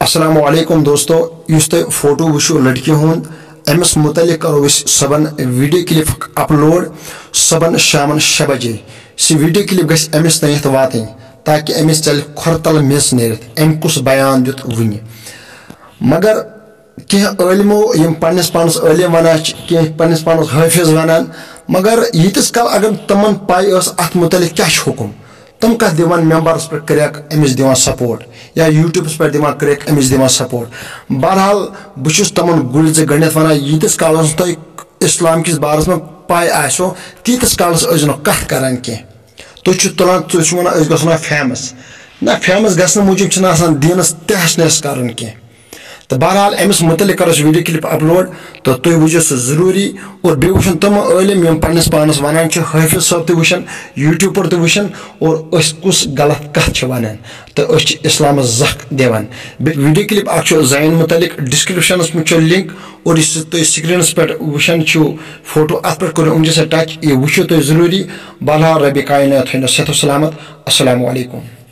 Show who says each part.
Speaker 1: अस्सलामु अलैकुम दोस्तों, युस तुम फोटो वो लड़की हुंद अमिस मुतलिक करो सबन वीडियो क्लिप अपलोड सबन शाम 6 बजे। सह वीडियो क्लिप गस अमिस तक वातन ताकि अमिस चल खोरतल मिस नेरित अम कुस बयान दुत वन। मगर कह इलमो पन्नस पानस इलम वन कह पन्नस पानस हाफिज वन, मगर यीतिस काल अगर तमन पाई अत मुतलिक क्या हुकुम तम कह दिवान मेंबर्स पे क्रैक अमिस दिवान सपोर्ट या यूट्यूब पे दिवान क्रैक अमिस दिवान सपोर्ट। बहरहाल बहुस तमन गुल जे गणित वन यीतिस कालस तुम इस्लाम किस बारस में पाई आसो तीतिस कालस कथ करान कह तुम तुलान तुम वन फेमस ना फेमस गसन मूजूब दीनस तहस कर कह। तो बहरहाल अमिस मुतलिक करो वीडियो क्लिप अपलोड तो तुम वो जरूरी और बे वो तम इलम यम पन्नस पानस वन हाफिज साहब तुन यूट्यूब पर तुन और कुस गलत कथ वन तो इस्लाम जख दिवान। वीडियो क्लिप जैन मुतलिक डिस्क्रिप्शन में लिंक और तुम स्क्रीन पे वुचान फोटो अत पे करो उनसे टच ये वो तुम जरूरी। बहरहाल रब कायनात थो सेहत सलामत। अस्सलामु अलैकुम।